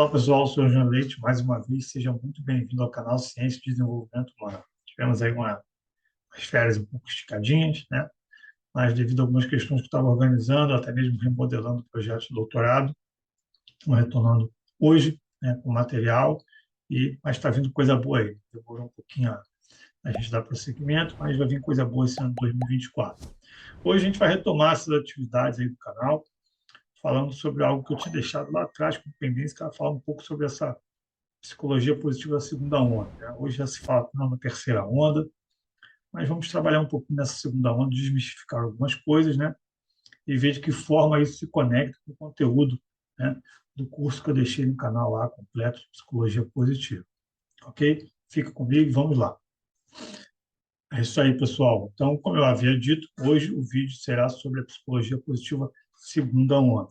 Fala pessoal, sou o João Leite, mais uma vez, seja muito bem-vindo ao canal Ciência e Desenvolvimento Humano. Tivemos aí umas férias um pouco esticadinhas, né? Mas devido a algumas questões que eu estava organizando, até mesmo remodelando o projeto de doutorado, estou retornando hoje, né, com material, mas está vindo coisa boa aí. Demorou um pouquinho a gente dar prosseguimento, mas vai vir coisa boa esse ano de 2024. Hoje a gente vai retomar essas atividades aí do canal, falando sobre algo que eu tinha deixado lá atrás com pendência, que era falar um pouco sobre essa psicologia positiva da segunda onda, né? Hoje já se fala não, na terceira onda, mas vamos trabalhar um pouquinho nessa segunda onda, desmistificar algumas coisas, né? E ver de que forma isso se conecta com o conteúdo, né, do curso que eu deixei no canal lá, completo, de Psicologia Positiva. Ok? Fica comigo, vamos lá. É isso aí, pessoal. Então, como eu havia dito, hoje o vídeo será sobre a Psicologia Positiva segunda onda.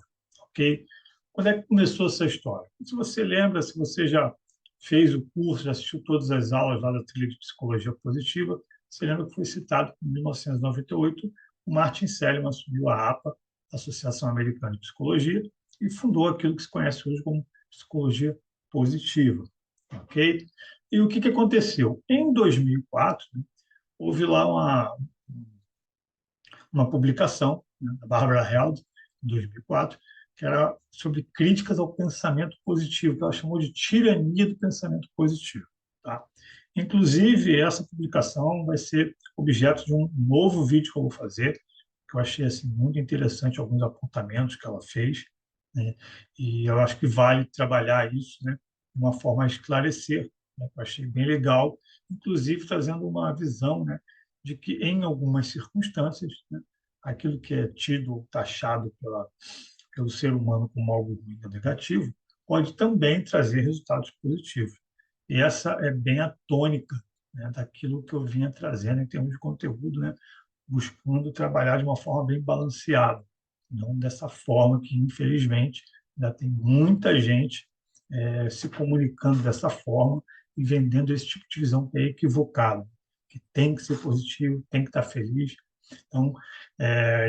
Ok? Quando é que começou essa história? Se você lembra, se você já fez o curso, já assistiu todas as aulas lá da trilha de Psicologia Positiva, você lembra que foi citado que em 1998 o Martin Seligman assumiu a APA, Associação Americana de Psicologia, e fundou aquilo que se conhece hoje como Psicologia Positiva. Ok? E o que aconteceu? Em 2004, né, houve lá uma publicação, né, da Barbara Held, em 2004, que era sobre críticas ao pensamento positivo, que ela chamou de tirania do pensamento positivo. Tá? Inclusive, essa publicação vai ser objeto de um novo vídeo que eu vou fazer, que eu achei assim, muito interessante, alguns apontamentos que ela fez, né? E eu acho que vale trabalhar isso, né, de uma forma a esclarecer, né? Eu achei bem legal, inclusive trazendo uma visão, né, de que, em algumas circunstâncias, né, aquilo que é tido ou taxado pelo ser humano como algo ruim ou negativo, pode também trazer resultados positivos. E essa é bem a tônica, né, daquilo que eu vinha trazendo em termos de conteúdo, né, buscando trabalhar de uma forma bem balanceada, não dessa forma que, infelizmente, ainda tem muita gente se comunicando dessa forma e vendendo esse tipo de visão que é equivocado, que tem que ser positivo, tem que estar feliz. Então,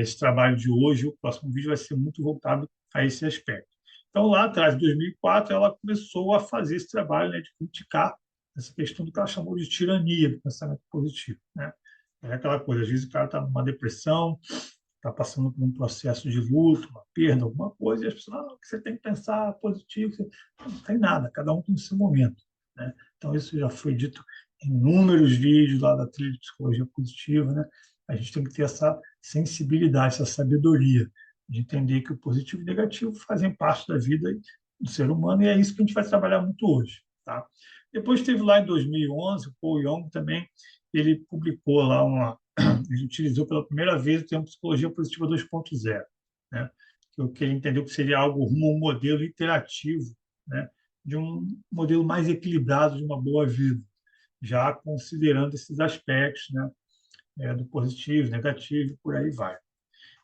esse trabalho de hoje, o próximo vídeo vai ser muito voltado a esse aspecto. Então, lá atrás, em 2004, ela começou a fazer esse trabalho, né, de criticar essa questão do que ela chamou de tirania do pensamento positivo, né? É aquela coisa, às vezes o cara está numa depressão, está passando por um processo de luto, uma perda, alguma coisa, e as pessoas, você tem que pensar positivo. Não tem nada, cada um tem o seu momento, né? Então, isso já foi dito em inúmeros vídeos lá da trilha de psicologia positiva, né? A gente tem que ter essa sensibilidade, essa sabedoria de entender que o positivo e o negativo fazem parte da vida do ser humano, e é isso que a gente vai trabalhar muito hoje, tá? Depois teve lá em 2011, o Paul Young também, ele publicou lá ele utilizou pela primeira vez o termo psicologia positiva 2.0, né? Que ele entendeu que seria algo rumo a um modelo interativo, né, de um modelo mais equilibrado de uma boa vida, já considerando esses aspectos, né, do positivo, negativo, e por aí vai.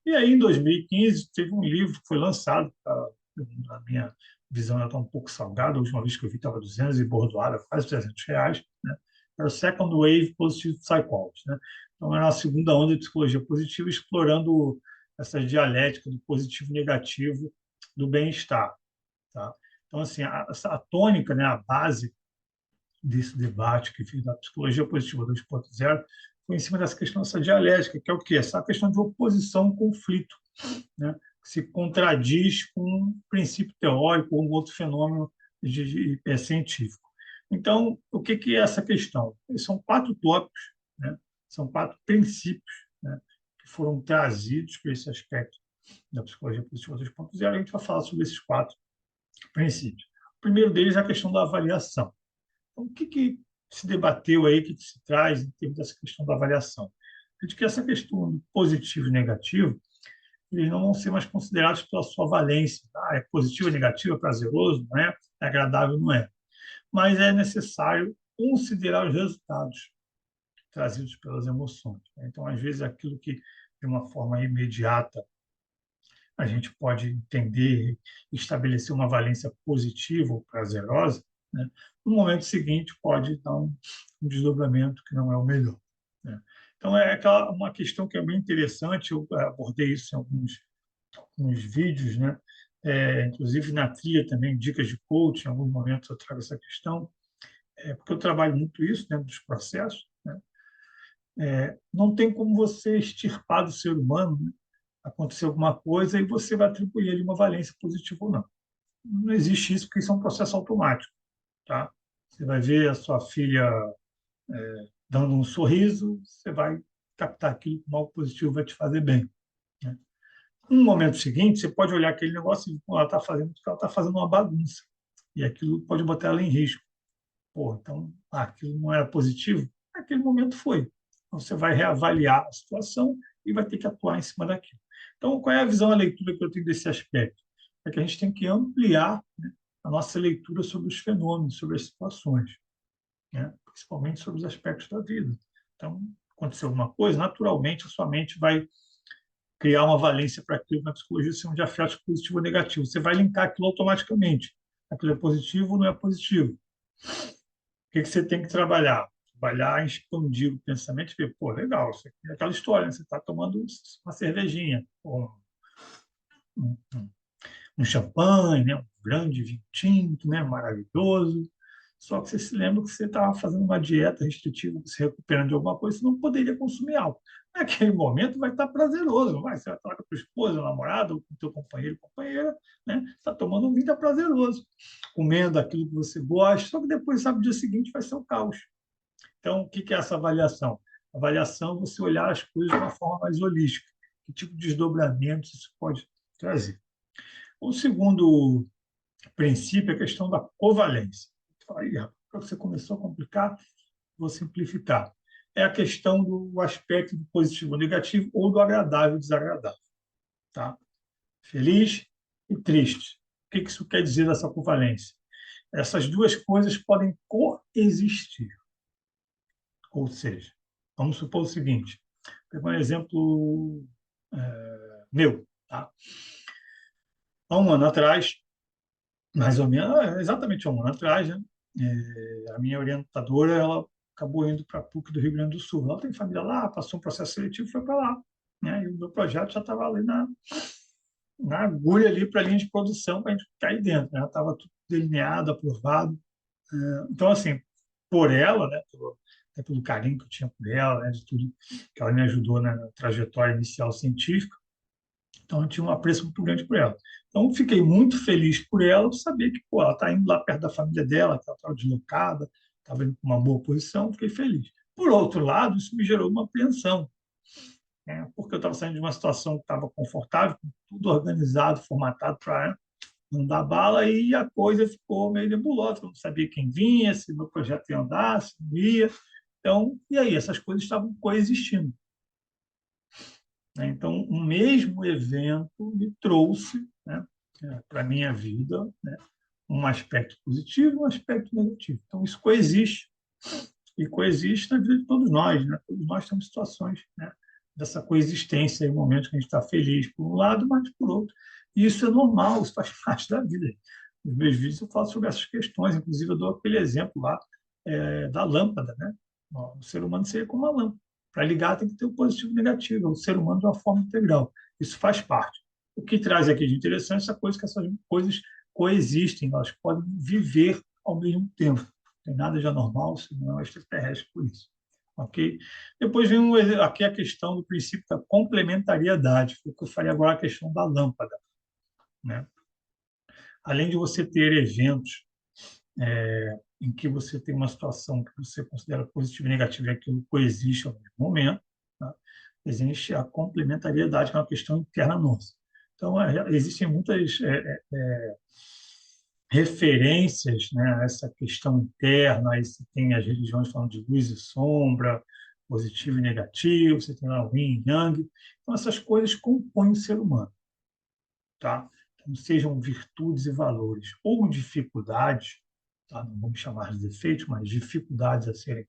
E aí, em 2015, teve um livro que foi lançado, na minha visão ela está um pouco salgada, a última vez que eu vi estava 200 e bordoada, quase R$ 300, né? Era o Second Wave Positive Psychology, né? Então, era a segunda onda de psicologia positiva, explorando essa dialética do positivo e negativo do bem-estar, tá? Então, assim, a tônica, né, a base desse debate que fiz da psicologia positiva 2.0 foi em cima dessa questão, dessa dialética, que é o quê? Essa questão de oposição, conflito, né, que se contradiz com um princípio teórico ou um outro fenômeno científico. Então, o que é essa questão? São 4 tópicos, né, são 4 princípios, né, que foram trazidos para esse aspecto da psicologia positiva 2.0, e a gente vai falar sobre esses 4 princípios. O primeiro deles é a questão da avaliação. Então, o que se debateu aí, o que se traz em termos dessa questão da avaliação? É de que essa questão do positivo e negativo, eles não vão ser mais considerados pela sua valência. Tá? É positivo, é negativo, é prazeroso, não é? É agradável, não é? Mas é necessário considerar os resultados trazidos pelas emoções. Né? Então, às vezes, aquilo que, de uma forma imediata, a gente pode entender e estabelecer uma valência positiva ou prazerosa, né? No momento seguinte pode dar um desdobramento que não é o melhor, né? Então, uma questão que é bem interessante, eu abordei isso em alguns vídeos, né, inclusive na trilha também, dicas de coaching, em alguns momentos eu trago essa questão, porque eu trabalho muito isso dentro dos processos, né? Não tem como você extirpar do ser humano, né, acontecer alguma coisa e você vai atribuir ali uma valência positiva ou não. Não existe isso, porque isso é um processo automático, tá? Você vai ver a sua filha dando um sorriso, você vai captar aquilo como algo positivo, vai te fazer bem, né? No momento seguinte, você pode olhar aquele negócio e ela está fazendo, ela está fazendo uma bagunça, e aquilo pode botar ela em risco. Pô, então, aquilo não era positivo? Naquele momento foi. Então, você vai reavaliar a situação e vai ter que atuar em cima daquilo. Então, qual é a visão, a leitura que eu tenho desse aspecto? É que a gente tem que ampliar, né, a nossa leitura sobre os fenômenos, sobre as situações, né, principalmente sobre os aspectos da vida. Então, aconteceu alguma coisa, naturalmente a sua mente vai criar uma valência para aquilo na psicologia, se de afeto positivo ou negativo. Você vai linkar aquilo automaticamente. Aquilo é positivo ou não é positivo. O que você tem que trabalhar? Trabalhar em expandir o pensamento e ver, pô, legal, isso aqui é aquela história, né? Você está tomando uma cervejinha, um, um, um champanhe, né? Um grande vinho tinto, né? Maravilhoso. Só que você se lembra que você estava fazendo uma dieta restritiva, se recuperando de alguma coisa, você não poderia consumir álcool. Naquele momento vai estar prazeroso, vai? Você vai estar com a tua esposa, namorada, ou com o teu companheiro, companheira, né? Você está tomando um vinho, tá prazeroso, comendo aquilo que você gosta, só que depois, sabe, o dia seguinte vai ser o caos. Então, o que é essa avaliação? A avaliação é você olhar as coisas de uma forma mais holística. Que tipo de desdobramentos isso pode trazer? O segundo princípio é a questão da covalência. Aí, você começou a complicar, vou simplificar. É a questão do aspecto do positivo ou negativo ou do agradável e desagradável. Tá? Feliz e triste. O que isso quer dizer dessa covalência? Essas duas coisas podem coexistir. Ou seja, vamos supor o seguinte: pegar um exemplo meu. Tá? Há um ano atrás, mais ou menos, exatamente há um ano atrás, né? A minha orientadora ela acabou indo para a PUC do Rio Grande do Sul. Ela tem família lá, passou um processo seletivo e foi para lá. Né? E o meu projeto já estava ali na agulha ali para a linha de produção para a gente cair dentro. Né? Estava tudo delineado, aprovado. Então, assim, por ela, né, até pelo carinho que eu tinha por ela, né, de tudo que ela me ajudou na trajetória inicial científica, então eu tinha um apreço muito grande por ela. Então, fiquei muito feliz por ela, saber que pô, ela está indo lá perto da família dela, que ela estava deslocada, estava em uma boa posição, fiquei feliz. Por outro lado, isso me gerou uma apreensão, né, porque eu estava saindo de uma situação que estava confortável, tudo organizado, formatado para não dar bala, e a coisa ficou meio nebulosa, eu não sabia quem vinha, se o meu projeto ia andar, se não ia. Então, e aí? Essas coisas estavam coexistindo. Né? Então, o mesmo evento me trouxe, né, para a minha vida, né, um aspecto positivo e um aspecto negativo. Então, isso coexiste, e coexiste na vida de todos nós. Né? Todos nós temos situações, né, dessa coexistência, em momentos que a gente está feliz por um lado, mas por outro. E isso é normal, isso faz parte da vida. Nos meus vídeos eu falo sobre essas questões, inclusive eu dou aquele exemplo lá da lâmpada. Né? O ser humano seria como uma lâmpada. Para ligar tem que ter o positivo e o negativo, o ser humano de uma forma integral. Isso faz parte. O que traz aqui de interessante é essa coisa que essas coisas coexistem, elas podem viver ao mesmo tempo. Não tem nada de anormal, se não é extraterrestre por isso. Ok? Depois vem aqui a questão do princípio da complementariedade, foi o que eu falei agora, a questão da lâmpada. Né? Além de você ter eventos em que você tem uma situação que você considera positiva e negativa e aquilo coexiste ao mesmo momento, tá? Existe a complementariedade, que é uma questão interna nossa. Então, existem muitas referências, né, a essa questão interna. Aí você tem as religiões falando de luz e sombra, positivo e negativo, você tem lá o yin e yang. Então, essas coisas compõem o ser humano. Tá? Então, sejam virtudes e valores ou dificuldades, tá? Não vamos chamar de defeitos, mas dificuldades a serem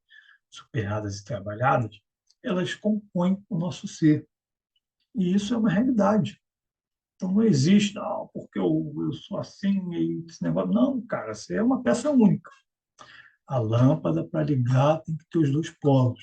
superadas e trabalhadas, elas compõem o nosso ser. E isso é uma realidade. Então não existe, não, porque eu sou assim e esse negócio. Não, cara, você é uma peça única. A lâmpada, para ligar, tem que ter os dois polos.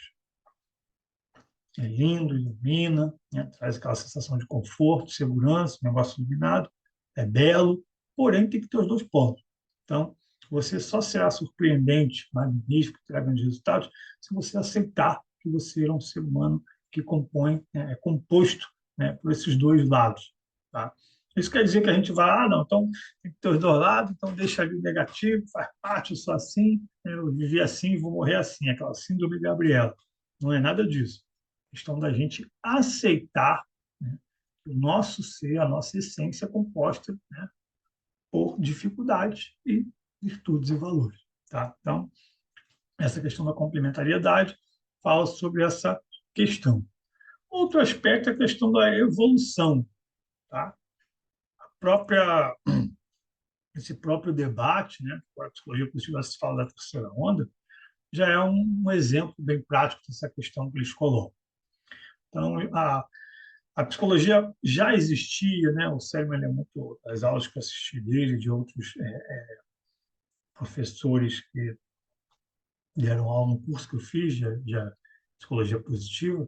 É lindo, ilumina, né? Traz aquela sensação de conforto, segurança, negócio iluminado, é belo, porém tem que ter os dois pontos. Então, você só será surpreendente, magnífico, terá grandes resultados, se você aceitar que você é um ser humano que compõe, né, é composto, né, por esses dois lados. Tá? Isso quer dizer que a gente vai, não, então tem que ter os dois lados, então deixa ali o negativo, faz parte, eu sou assim, né, eu vivi assim, vou morrer assim, aquela síndrome de Gabriela. Não é nada disso. É questão da gente aceitar, né, que o nosso ser, a nossa essência é composta, né, por dificuldades e virtudes e valores. Tá? Então, essa questão da complementariedade fala sobre essa questão. Outro aspecto é a questão da evolução. Tá? A própria, esse próprio debate, né, a psicologia positiva se fala da terceira onda, já é um exemplo bem prático dessa questão que eles colocam. Então, a psicologia já existia, né? O Sérgio é muito das aulas que eu assisti dele, de outros professores que deram aula no curso que eu fiz de psicologia positiva,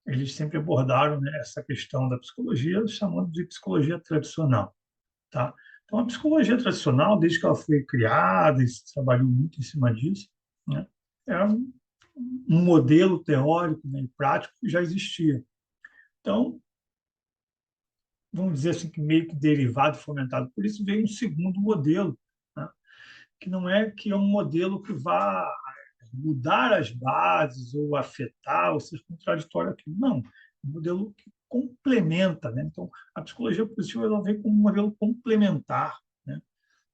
eles sempre abordaram, né, essa questão da psicologia, chamando de psicologia tradicional, tá? Então, a psicologia tradicional, desde que ela foi criada, e se trabalhou muito em cima disso, né, é um modelo teórico, né, e prático que já existia. Então, vamos dizer assim, que meio que derivado, fomentado por isso, veio um segundo modelo, né, que é um modelo que vá mudar as bases ou afetar ou ser contraditório aquilo. Não, é um modelo que complementa, né? Então, a psicologia positiva ela vem como um modelo complementar, né?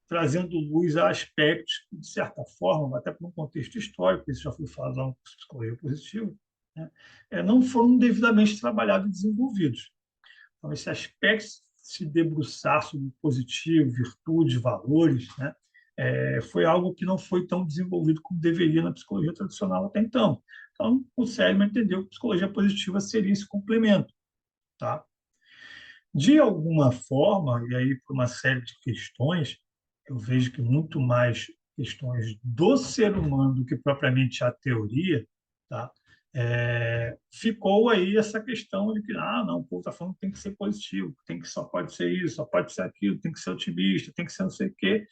Trazendo luz a aspectos que, de certa forma, até por um contexto histórico, isso já foi falado lá no curso de psicologia positiva, né? Não foram devidamente trabalhados e desenvolvidos. Então, esse aspecto de se debruçar sobre o positivo, virtudes, valores, né? Foi algo que não foi tão desenvolvido como deveria na psicologia tradicional até então. Então, o Seligman entendeu que a psicologia positiva seria esse complemento. Tá? De alguma forma, e aí por uma série de questões, eu vejo que muito mais questões do ser humano do que propriamente a teoria, tá? Ficou aí essa questão de que, não, o povo está falando que tem que ser positivo, tem que só pode ser isso, só pode ser aquilo, tem que ser otimista, tem que ser não sei o quê,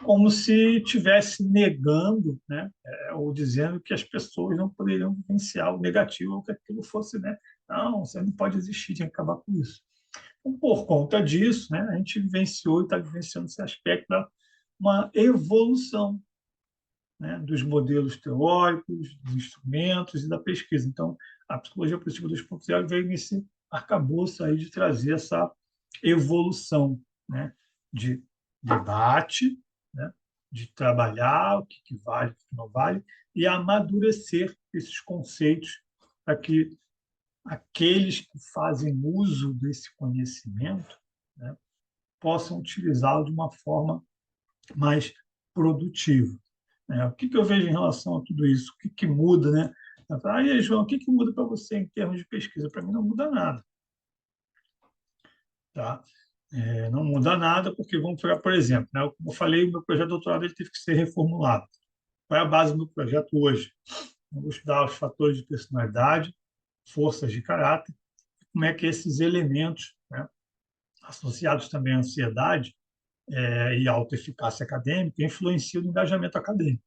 como se estivesse negando, né? Ou dizendo que as pessoas não poderiam vivenciar o negativo ou que aquilo fosse, né? Não, você não pode existir, tem que acabar com isso. Então, por conta disso, né, a gente vivenciou e está vivenciando esse aspecto da uma evolução, né, dos modelos teóricos, dos instrumentos e da pesquisa. Então, a psicologia positiva 2.0 veio nesse arcabouço aí de trazer essa evolução, né, de debate, né, de trabalhar o que vale, o que não vale, e amadurecer esses conceitos para que aqueles que fazem uso desse conhecimento, né, possam utilizá-lo de uma forma mais produtiva. Né? O que eu vejo em relação a tudo isso? O que muda, né? Aí, João, o que muda para você em termos de pesquisa? Para mim não muda nada. Tá? Não muda nada, porque vamos pegar, por exemplo, né? Como eu falei, o meu projeto de doutorado ele teve que ser reformulado. Qual é a base do meu projeto hoje? Eu vou estudar os fatores de personalidade, forças de caráter, como é que esses elementos, né, associados também à ansiedade e à autoeficácia acadêmica, influenciam no engajamento acadêmico.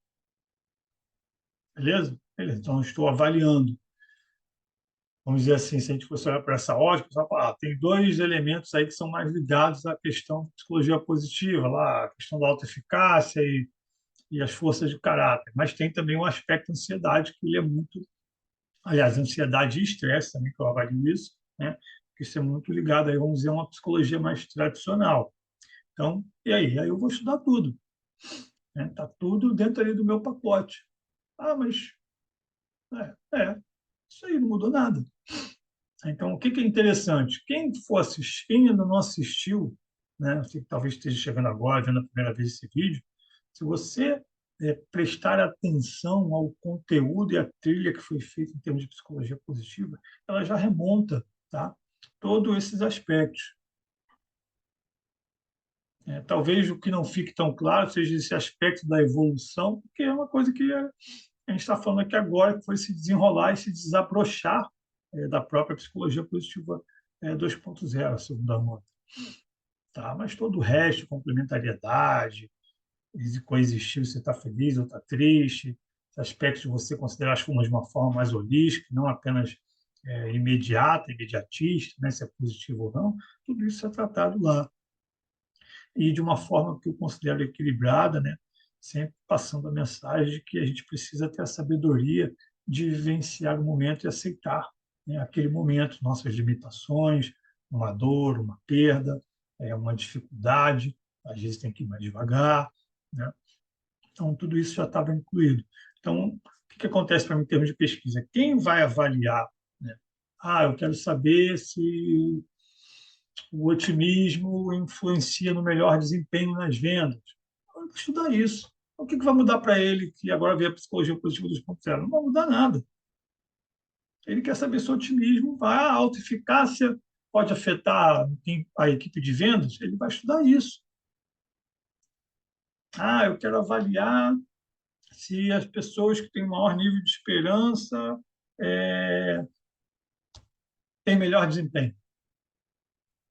Beleza? Beleza. Então, estou avaliando. Vamos dizer assim, se a gente fosse olhar para essa ótica, você vai falar, tem dois elementos aí que são mais ligados à questão da psicologia positiva, lá, a questão da autoeficácia e as forças de caráter. Mas tem também o aspecto ansiedade, que ele é muito. Aliás, ansiedade e estresse também, que eu avalio isso, né? Que isso é muito ligado aí, vamos dizer, a uma psicologia mais tradicional. Então, e aí? Aí eu vou estudar tudo. Né? Tá tudo dentro ali do meu pacote. Mas isso aí não mudou nada. Então, o que é interessante? Quem for assistir, quem ainda não assistiu, né? Você que talvez esteja chegando agora, vendo a primeira vez esse vídeo, se você prestar atenção ao conteúdo e à trilha que foi feita em termos de psicologia positiva, ela já remonta, tá? Todos esses aspectos. Talvez o que não fique tão claro seja esse aspecto da evolução, porque é uma coisa que a gente está falando aqui agora, que foi se desenrolar e se desabrochar da própria psicologia positiva 2.0, segundo a nota. tá? Mas todo o resto, complementariedade, de coexistir, você está feliz ou está triste, aspectos de você considerar as formas de uma forma mais holística, não apenas imediata, imediatista, né, se é positivo ou não, tudo isso é tratado lá. E de uma forma que eu considero equilibrada, né, sempre passando a mensagem de que a gente precisa ter a sabedoria de vivenciar o momento e aceitar, né, aquele momento, nossas limitações, uma dor, uma perda, uma dificuldade, às vezes tem que ir mais devagar, né? Então, tudo isso já estava incluído. Então, o que acontece para mim em termos de pesquisa? Quem vai avaliar, né? Ah, eu quero saber se o otimismo influencia no melhor desempenho nas vendas. Eu vou estudar isso. O que vai mudar para ele que agora vê a psicologia positiva 2.0? Não vai mudar nada. Ele quer saber se o otimismo vai, a autoeficácia pode afetar a equipe de vendas? Ele vai estudar isso. Ah, eu quero avaliar se as pessoas que têm um maior nível de esperança é, têm melhor desempenho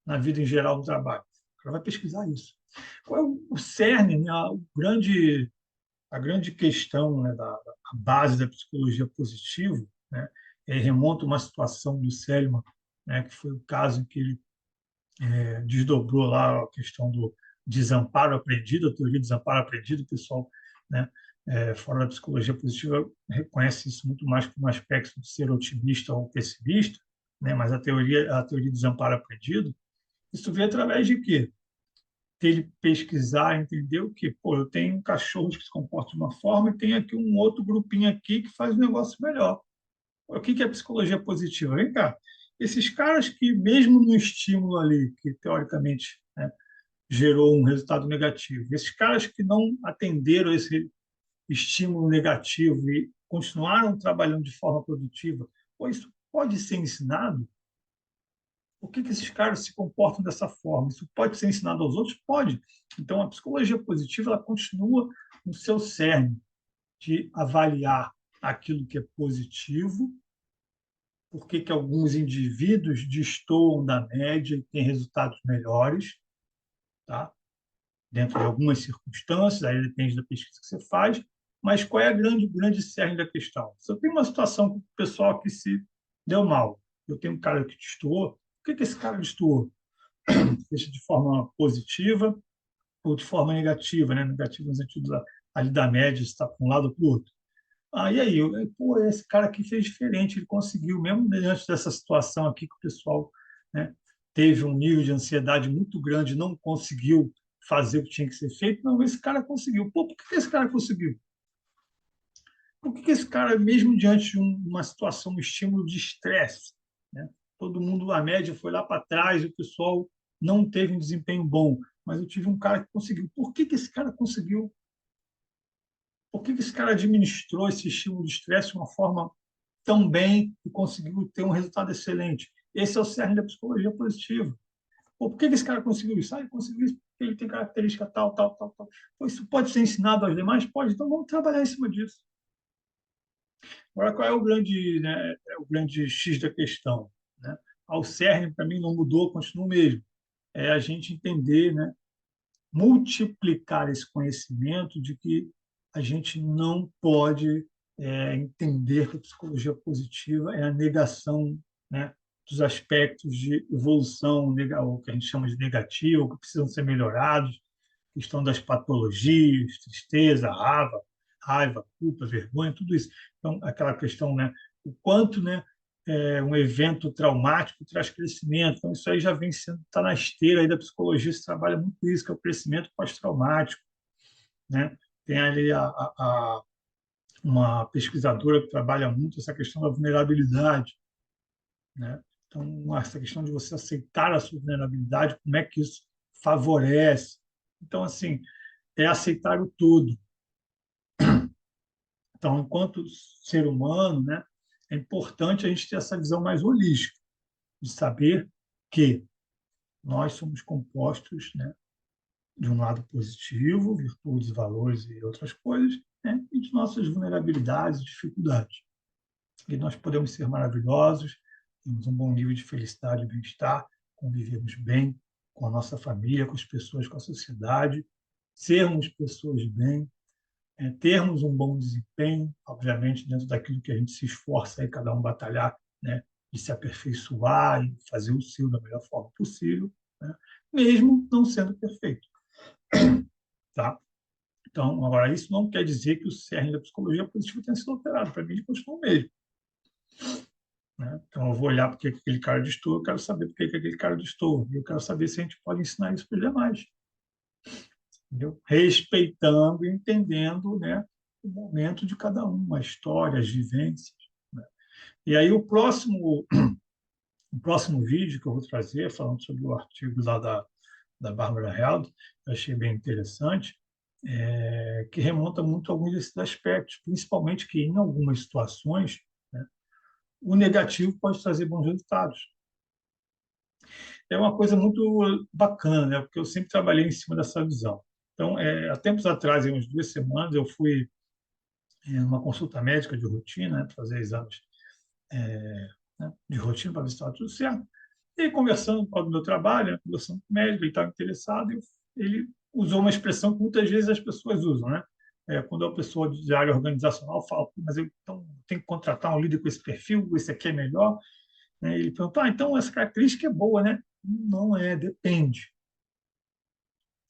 na vida em geral do trabalho. O cara vai pesquisar isso. Qual é o cerne, né, a grande questão, né, a base da psicologia positiva, né, remonta a uma situação do Seligman, né, que foi o caso em que ele desdobrou lá a questão do desamparo aprendido, a teoria do desamparo aprendido, o pessoal, né, fora da psicologia positiva reconhece isso muito mais como um aspecto de ser otimista ou pessimista, né, mas a teoria do desamparo aprendido, isso veio através de quê? Dele pesquisar, entender o que, pô, eu tenho um cachorro que se comporta de uma forma e tem aqui um outro grupinho aqui que faz o negócio melhor. O que é psicologia positiva? Vem cá, esses caras que, mesmo no estímulo ali, que teoricamente, né, gerou um resultado negativo, esses caras que não atenderam esse estímulo negativo e continuaram trabalhando de forma produtiva, pô, isso pode ser ensinado? Por que esses caras se comportam dessa forma? Isso pode ser ensinado aos outros? Pode. Então, a psicologia positiva ela continua no seu cerne de avaliar aquilo que é positivo, por que alguns indivíduos destoam da média e têm resultados melhores, tá? Dentro de algumas circunstâncias, aí depende da pesquisa que você faz, mas qual é a grande cerne da questão? Se eu tenho uma situação com o pessoal que se deu mal, eu tenho um cara que destoou, por que esse cara destoou? Seja de forma positiva ou de forma negativa, né? Negativa no sentido ali da média, está para um lado ou para o outro. E aí, pô, esse cara aqui fez diferente, ele conseguiu, mesmo diante dessa situação aqui que o pessoal, né, teve um nível de ansiedade muito grande, não conseguiu fazer o que tinha que ser feito, não, esse cara conseguiu. Pô, por que esse cara conseguiu? Por que esse cara, mesmo diante de uma situação, um estímulo de estresse, né? Todo mundo, a média foi lá para trás, o pessoal não teve um desempenho bom, mas eu tive um cara que conseguiu. Por que esse cara conseguiu? Por que esse cara administrou esse estímulo de estresse de uma forma tão bem e conseguiu ter um resultado excelente? Esse é o cerne da psicologia positiva. Pô, por que esse cara conseguiu isso? Ele conseguiu isso porque ele tem característica tal, tal, tal, tal. Pô, isso pode ser ensinado aos demais? Pode. Então vamos trabalhar em cima disso. Agora, qual é o grande, né, o grande X da questão? Né? Ao cerne, para mim, não mudou, continua o mesmo. É a gente entender, né, multiplicar esse conhecimento de que a gente não pode entender que a psicologia positiva é a negação, né, dos aspectos de evolução, o que a gente chama de negativo, que precisam ser melhorados, questão das patologias, tristeza, raiva, culpa, vergonha, tudo isso. Então, aquela questão, né, o quanto, né, um evento traumático traz crescimento. Então, isso aí já vem sendo, está na esteira aí da psicologia, se trabalha muito isso, que é o crescimento pós-traumático, né? Tem ali uma pesquisadora que trabalha muito essa questão da vulnerabilidade, né? Então, essa questão de você aceitar a sua vulnerabilidade, como é que isso favorece? Então, assim, é aceitar o todo. Então, enquanto ser humano, né, é importante a gente ter essa visão mais holística, de saber que nós somos compostos, né, de um lado positivo, virtudes, valores e outras coisas, né, e de nossas vulnerabilidades e dificuldades. E nós podemos ser maravilhosos, temos um bom nível de felicidade e bem-estar, convivemos bem, com a nossa família, com as pessoas, com a sociedade, sermos pessoas de bem, termos um bom desempenho, obviamente, dentro daquilo que a gente se esforça aí, cada um batalhar, né, de se aperfeiçoar e fazer o seu da melhor forma possível, né, mesmo não sendo perfeito. Tá? Então, agora, isso não quer dizer que o cerne da psicologia positiva tenha sido alterado. Para mim, ele continua o mesmo. Né? Então, eu vou olhar porque aquele cara distorce, eu quero saber porque aquele cara distorce, eu quero saber se a gente pode ensinar isso para os demais. Entendeu? Respeitando e entendendo, né, o momento de cada um, a história, as vivências. Né? E aí, o próximo vídeo que eu vou trazer, falando sobre o artigo lá da Barbara Held, eu achei bem interessante, que remonta muito a alguns desses aspectos, principalmente que, em algumas situações, né, o negativo pode trazer bons resultados. É uma coisa muito bacana, né? Porque eu sempre trabalhei em cima dessa visão. Então, há tempos atrás, em umas 2 semanas, eu fui em uma consulta médica de rotina, né, fazer exames, né, de rotina para ver se estava tudo certo. E conversando com o meu trabalho, né, conversando com o médico, ele estava interessado, e ele usou uma expressão que muitas vezes as pessoas usam, né? Quando a pessoa de área organizacional fala, mas eu então, tenho que contratar um líder com esse perfil, esse aqui é melhor, né? Ele perguntou, então essa característica é boa, né? Não é, depende.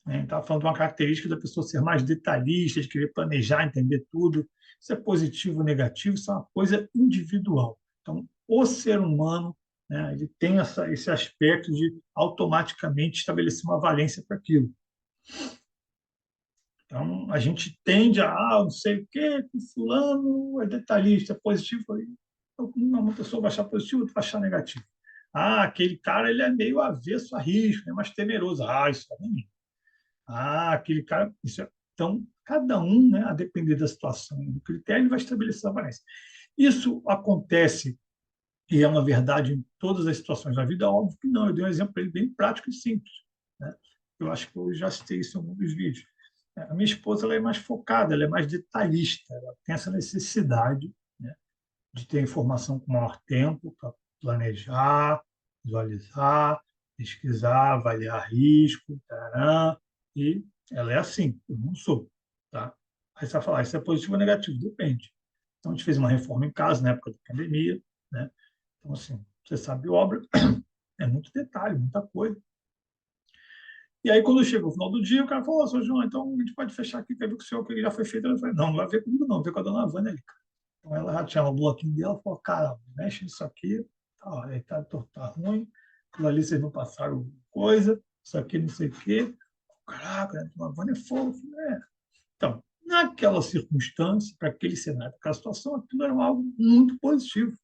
Né? Estava falando de uma característica da pessoa ser mais detalhista, de querer planejar, entender tudo. Isso é positivo ou negativo, isso é uma coisa individual. Então, o ser humano, né, ele tem esse aspecto de automaticamente estabelecer uma valência para aquilo. Então, a gente tende a, não sei o quê, que fulano é detalhista, é positivo. Uma pessoa vai achar positivo, outra vai achar negativo. Aquele cara ele é meio avesso a risco, é mais temeroso. Isso é ruim. Aquele cara. Então, cada um, né, a depender da situação e do critério, ele vai estabelecer a valência. Isso acontece e é uma verdade em todas as situações da vida? Óbvio que não. Eu dei um exemplo para ele bem prático e simples. Né? Eu acho que eu já citei isso em algum dos vídeos. A minha esposa ela é mais focada, ela é mais detalhista, ela tem essa necessidade, né, de ter informação com maior tempo para planejar, visualizar, pesquisar, avaliar risco, tará, e ela é assim, eu não sou. Tá? Aí você vai falar, isso é positivo ou negativo? Depende. Então, a gente fez uma reforma em casa na época da pandemia, né? Então, assim, você sabe, obra é muito detalhe, muita coisa. E aí, quando chega o final do dia, o cara falou, Sr. João, então a gente pode fechar aqui, quer ver com o senhor o que já foi feito? Eu falei, não, não vai ver comigo não, vai ver com a dona Vânia ali. Então, ela já tinha um bloquinho dela, falou, cara, mexe nisso aqui, tá ruim, aquilo ali vocês não passaram coisa, isso aqui não sei o quê. Caraca, a Vânia é fogo. Eu falei, Então, naquela circunstância, para aquele cenário, para aquela situação, aquilo era algo muito positivo.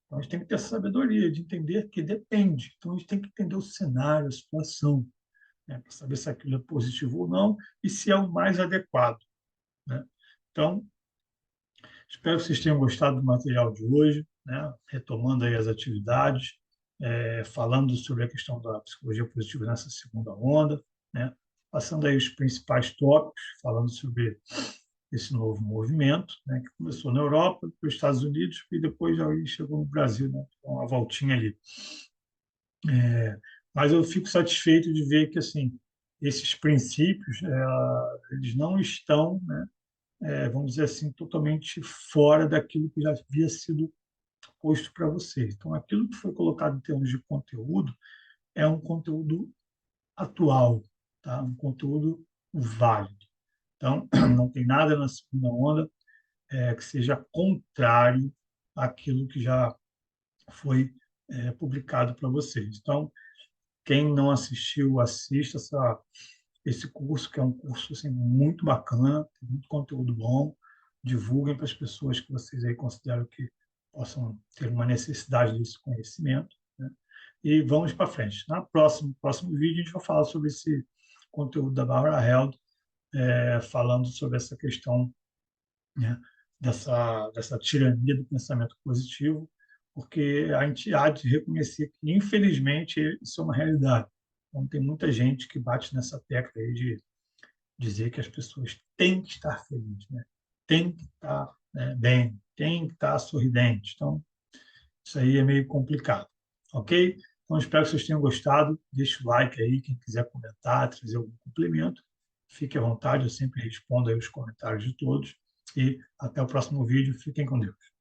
Então, a gente tem que ter essa sabedoria de entender que depende. Então, a gente tem que entender o cenário, a situação, né, para saber se aquilo é positivo ou não e se é o mais adequado. Né? Então, espero que vocês tenham gostado do material de hoje, né? Retomando aí as atividades, falando sobre a questão da psicologia positiva nessa segunda onda, né? Passando aí os principais tópicos, falando sobre esse novo movimento, né? Que começou na Europa, depois nos Estados Unidos e depois já chegou no Brasil, né? Com uma voltinha ali. Mas eu fico satisfeito de ver que assim esses princípios eles não estão, né, vamos dizer assim, totalmente fora daquilo que já havia sido posto para vocês. Então, aquilo que foi colocado em termos de conteúdo é um conteúdo atual, tá? Um conteúdo válido. Então, não tem nada na segunda onda que seja contrário àquilo que já foi publicado para vocês. Então, quem não assistiu, assista esse curso, que é um curso assim, muito bacana, tem muito conteúdo bom. Divulguem para as pessoas que vocês aí consideram que possam ter uma necessidade desse conhecimento. Né? E vamos para frente. No próximo vídeo, a gente vai falar sobre esse conteúdo da Barbara Held, falando sobre essa questão, né, dessa tirania do pensamento positivo, porque a gente há de reconhecer que, infelizmente, isso é uma realidade. Então, tem muita gente que bate nessa tecla aí de dizer que as pessoas têm que estar felizes, né? Têm que estar, né, bem, têm que estar sorridentes. Então, isso aí é meio complicado, ok? Então, espero que vocês tenham gostado. Deixe o like aí, quem quiser comentar, trazer algum complemento. Fique à vontade, eu sempre respondo aí os comentários de todos. E até o próximo vídeo. Fiquem com Deus.